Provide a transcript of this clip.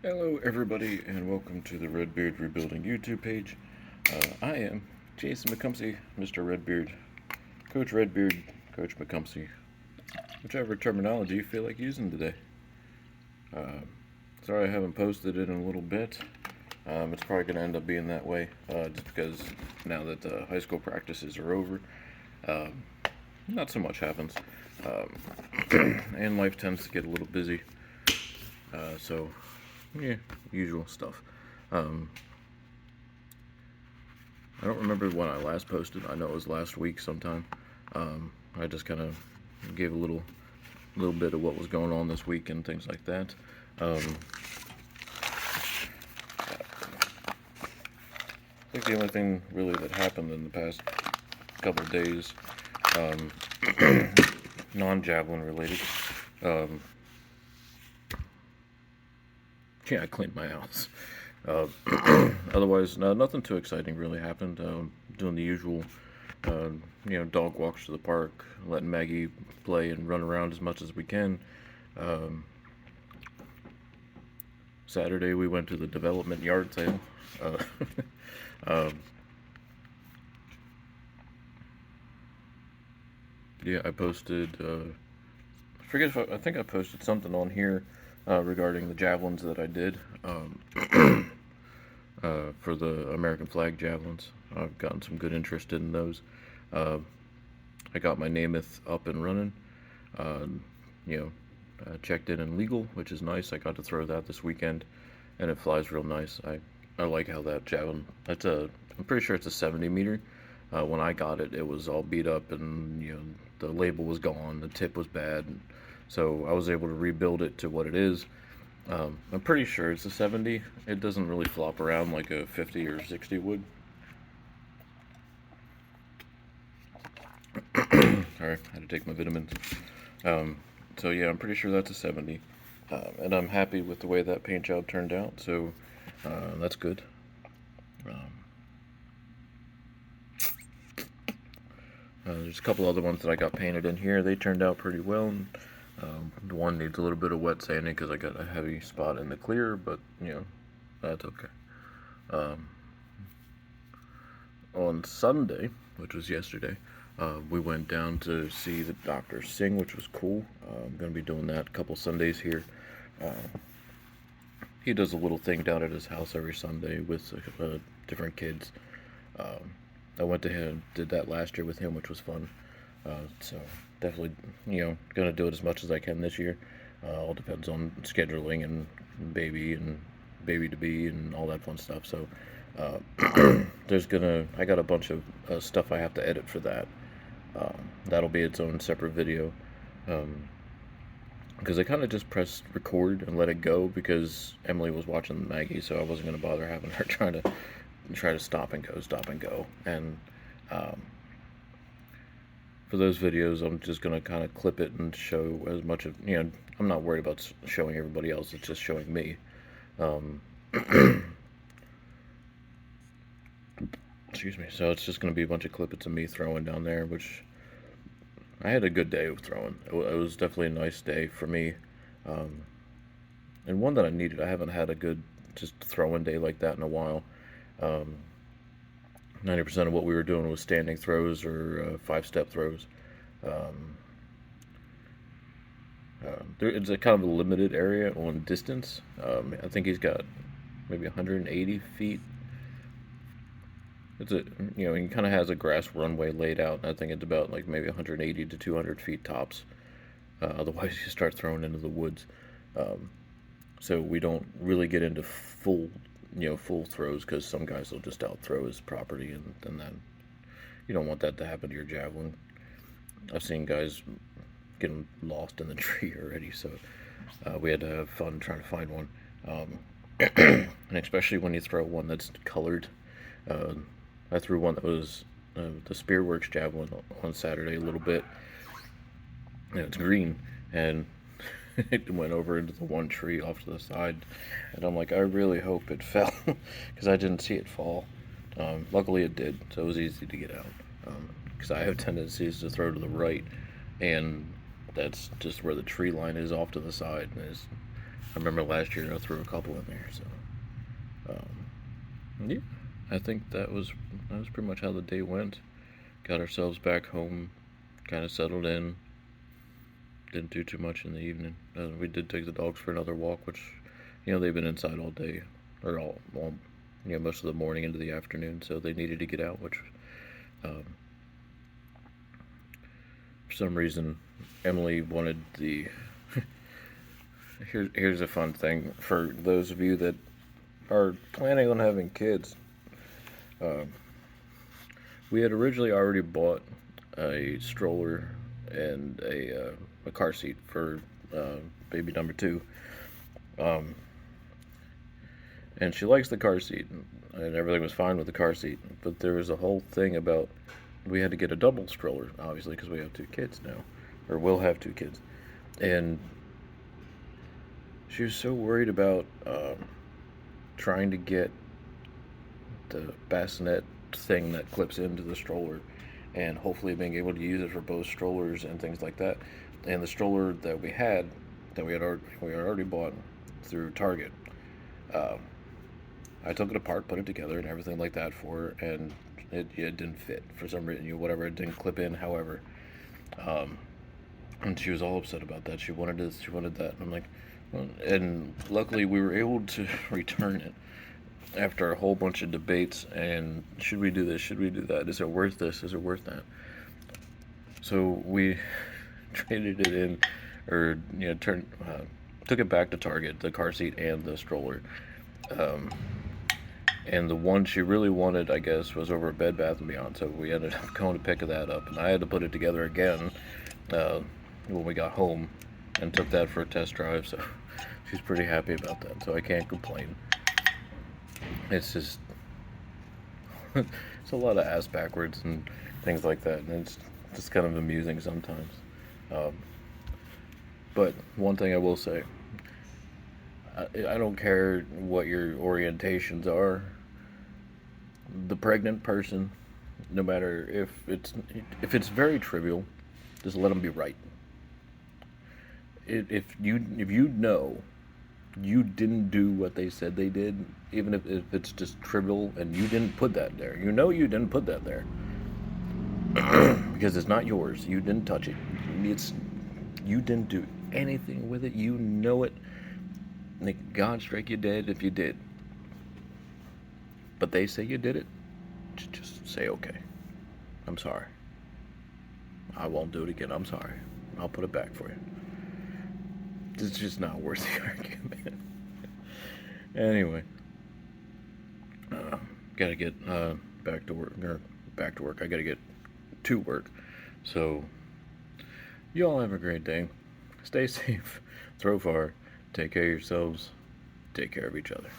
Hello everybody and welcome to the Redbeard Rebuilding YouTube page. I am Jason McCumsey, Mr. Redbeard, Coach Redbeard, Coach McCumsey, whichever terminology you feel like using today. Sorry I haven't posted it in a little bit. It's probably going to end up being that way just because now that the high school practices are over, not so much happens. And life tends to get a little busy. So yeah, usual stuff. I don't remember when I last posted. I know it was last week sometime. I just kind of gave a little bit of what was going on this week and things like that. I think the only thing really that happened in the past couple of days, non-javelin related, yeah, I cleaned my house. Otherwise, no, nothing too exciting really happened. Doing the usual, dog walks to the park, letting Maggie play and run around as much as we can. Saturday we went to the development yard sale. Yeah, I posted. I think I posted something on here regarding the javelins that I did for the American flag javelins. I've gotten some good interest in those. I got my Namath up and running. Checked in and legal, which is nice. I got to throw that this weekend, and it flies real nice. I like how that javelin. I'm pretty sure it's a 70 meter. When I got it, it was all beat up, and the label was gone, the tip was bad, and so I was able to rebuild it to what it is. I'm pretty sure it's a 70. It doesn't really flop around like a 50 or 60 would. Sorry, I had to take my vitamins. So yeah, I'm pretty sure that's a 70. And I'm happy with the way that paint job turned out, so that's good. There's a couple other ones that I got painted in here. They turned out pretty well. And, the one needs a little bit of wet sanding because I got a heavy spot in the clear, but that's okay. On Sunday, which was yesterday, we went down to see the doctor sing, which was cool. I'm going to be doing that a couple Sundays here. He does a little thing down at his house every Sunday with different kids. I went to him, did that last year with him, which was fun. So definitely, gonna do it as much as I can this year. All depends on scheduling and baby to be and all that fun stuff. So I got a bunch of stuff I have to edit for that. That'll be its own separate video. Because I kind of just pressed record and let it go because Emily was watching Maggie, so I wasn't gonna bother having her try to stop and go. And for those videos, I'm just going to kind of clip it and show as much of, I'm not worried about showing everybody else, it's just showing me. Excuse me. So it's just going to be a bunch of clippets of me throwing down there, which I had a good day of throwing. It was definitely a nice day for me. And one that I needed. I haven't had a good just throwing day like that in a while. 90% of what we were doing was standing throws or 5-step throws. It's a kind of a limited area on distance. I think he's got maybe 180 feet. He kind of has a grass runway laid out. I think it's about like maybe 180 to 200 feet tops. Otherwise, you start throwing into the woods. So we don't really get into full throws because some guys will just out throw his property, and then you don't want that to happen to your javelin. I've seen guys getting lost in the tree already, so we had to have fun trying to find one. And especially when you throw one that's colored. I threw one that was the Spearworks javelin on Saturday a little bit, and it's green, and it went over into the one tree off to the side, and I'm like, I really hope it fell because I didn't see it fall. Luckily it did, so it was easy to get out, because I have tendencies to throw to the right, and that's just where the tree line is off to the side, and remember last year I threw a couple in there. So yeah, I think that was pretty much how the day went. Got ourselves back home, kind of settled in. Didn't do too much in the evening. We did take the dogs for another walk, which, they've been inside all day, or most of the morning into the afternoon, so they needed to get out, which, um, for some reason, Emily wanted the. Here's a fun thing for those of you that are planning on having kids. Um, we had originally already bought a stroller and a car seat for baby number two. Um, and she likes the car seat, and everything was fine with the car seat. But there was a whole thing about we had to get a double stroller, obviously, because we have two kids now, or will have two kids. And she was so worried about trying to get the bassinet thing that clips into the stroller and hopefully being able to use it for both strollers and things like that. And the stroller that we had already bought through Target, um, I took it apart, put it together, and everything like that for her, and it didn't fit for some reason. Whatever, it didn't clip in. However, um, and she was all upset about that. She wanted this, she wanted that. And I'm like, well, and luckily we were able to return it after a whole bunch of debates. And should we do this? Should we do that? Is it worth this? Is it worth that? So we traded it in, or took it back to Target, the car seat and the stroller. Um, and the one she really wanted, I guess, was over at Bed Bath and Beyond. So we ended up going to pick that up, and I had to put it together again uh, when we got home, and took that for a test drive. So she's pretty happy about that. So I can't complain. It's just it's a lot of ass backwards and things like that, and it's just kind of amusing sometimes. Um, but one thing I will say, I don't care what your orientations are. The pregnant person, no matter if it's very trivial, just let them be right. If you know you didn't do what they said they did, even if it's just trivial and you didn't put that there, you didn't put that there because it's not yours. You didn't touch it. You didn't do anything with it. You know it. May God strike you dead if you did. But they say you did it. Just say okay. I'm sorry. I won't do it again. I'm sorry. I'll put it back for you. It's just not worth the argument. Anyway, gotta get back to work. Or back to work. I gotta get to work. So, you all have a great day. Stay safe. Throw far. Take care of yourselves. Take care of each other.